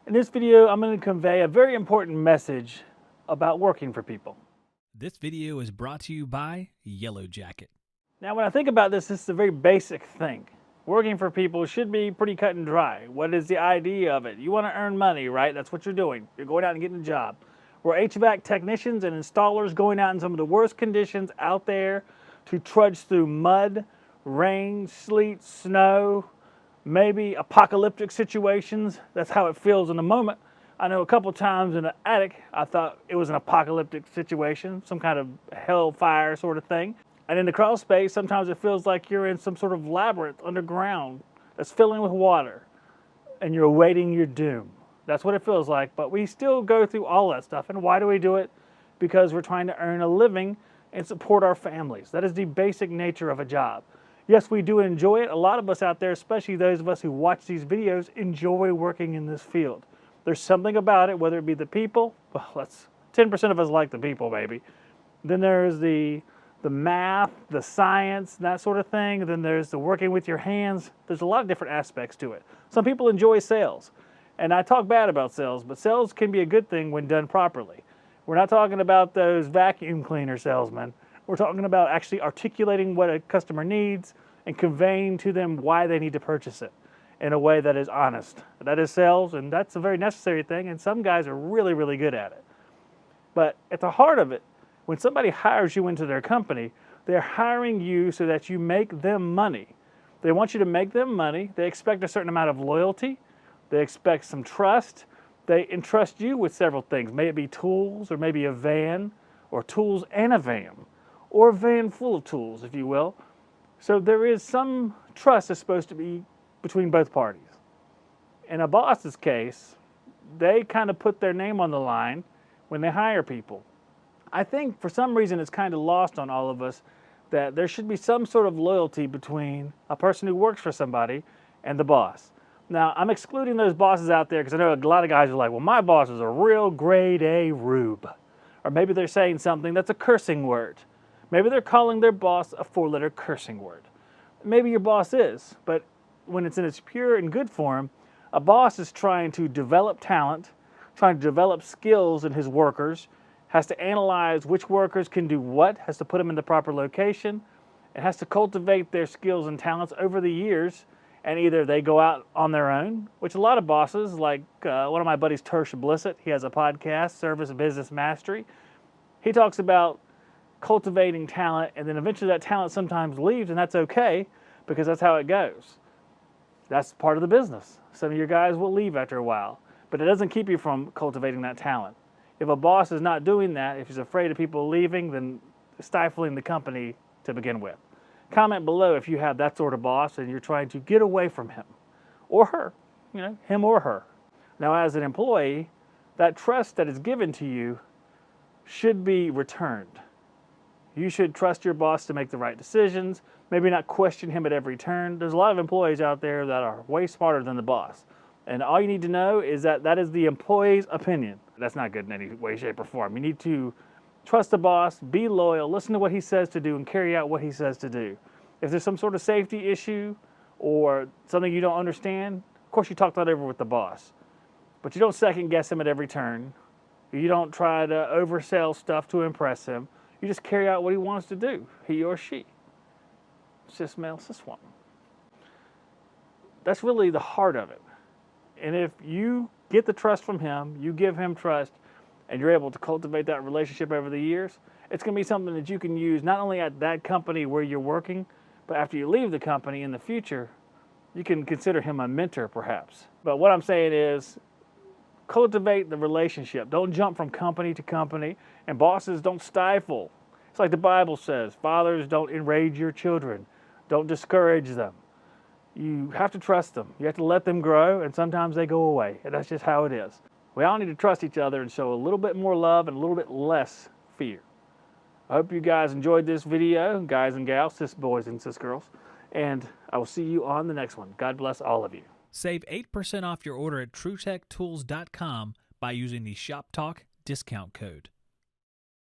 In this video, I'm going to convey a very important message about working for people. This video is brought to you by Yellow Jacket. Now, when I think about this is a very basic thing. Working for people should be pretty cut and dry. What is the idea of it? You want to earn money, right? That's what you're doing. You're going out and getting a job. We're HVAC technicians and installers going out in some of the worst conditions out there to trudge through mud, rain, sleet, snow, maybe apocalyptic situations. That's how it feels in the moment. I know a couple times in the attic, I thought it was an apocalyptic situation, some kind of hellfire sort of thing. And in the crawl space, sometimes it feels like you're in some sort of labyrinth underground that's filling with water and you're awaiting your doom. That's what it feels like, but we still go through all that stuff. And why do we do it? Because we're trying to earn a living and support our families. That is the basic nature of a job. Yes, we do enjoy it. A lot of us out there, especially those of us who watch these videos, enjoy working in this field. There's something about it, whether it be the people, well, 10% of us like the people, maybe. Then there's the math, the science, that sort of thing. Then there's the working with your hands. There's a lot of different aspects to it. Some people enjoy sales. And I talk bad about sales, but sales can be a good thing when done properly. We're not talking about those vacuum cleaner salesmen. We're talking about actually articulating what a customer needs and conveying to them why they need to purchase it in a way that is honest. That is sales, and that's a very necessary thing, and some guys are really, really good at it. But at the heart of it, when somebody hires you into their company, they're hiring you so that you make them money. They want you to make them money. They expect a certain amount of loyalty. They expect some trust. They entrust you with several things. May it be tools, or maybe a van, or tools and a van, or a van full of tools, if you will. So there is some trust that's supposed to be between both parties. In a boss's case, they kind of put their name on the line when they hire people. I think for some reason it's kind of lost on all of us that there should be some sort of loyalty between a person who works for somebody and the boss. Now, I'm excluding those bosses out there because I know a lot of guys are like, well, my boss is a real grade A rube. Or maybe they're saying something that's a cursing word. Maybe they're calling their boss a four-letter cursing word. Maybe your boss is, but when it's in its pure and good form, a boss is trying to develop talent, trying to develop skills in his workers, has to analyze which workers can do what, has to put them in the proper location, and has to cultivate their skills and talents over the years, and either they go out on their own, which a lot of bosses, like one of my buddies, Tersh Blissett, he has a podcast, Service Business Mastery. He talks about cultivating talent, and then eventually that talent sometimes leaves, and that's okay, because that's how it goes. That's part of the business. Some of your guys will leave after a while, but it doesn't keep you from cultivating that talent. If a boss is not doing that, if he's afraid of people leaving, then stifling the company to begin with. Comment below if you have that sort of boss and you're trying to get away from him or her, him or her. Now, as an employee, that trust that is given to you should be returned. You should trust your boss to make the right decisions, maybe not question him at every turn. There's a lot of employees out there that are way smarter than the boss. And all you need to know is that that is the employee's opinion. That's not good in any way, shape, or form. You need to trust the boss, be loyal, listen to what he says to do, and carry out what he says to do. If there's some sort of safety issue or something you don't understand, of course you talk that over with the boss. But you don't second guess him at every turn. You don't try to oversell stuff to impress him. You just carry out what he wants to do, he or she. Cis male, cis woman. That's really the heart of it. And if you get the trust from him, you give him trust, and you're able to cultivate that relationship over the years, it's going to be something that you can use not only at that company where you're working, but after you leave the company in the future, you can consider him a mentor perhaps. But what I'm saying is, cultivate the relationship. Don't jump from company to company, and bosses don't stifle. It's like the Bible says, fathers, don't enrage your children. Don't discourage them. You have to trust them. You have to let them grow, and sometimes they go away. And that's just how it is. We all need to trust each other and show a little bit more love and a little bit less fear. I hope you guys enjoyed this video, guys and gals, cis boys and cis girls, and I will see you on the next one. God bless all of you. Save 8% off your order at TruTechTools.com by using the Shop Talk discount code.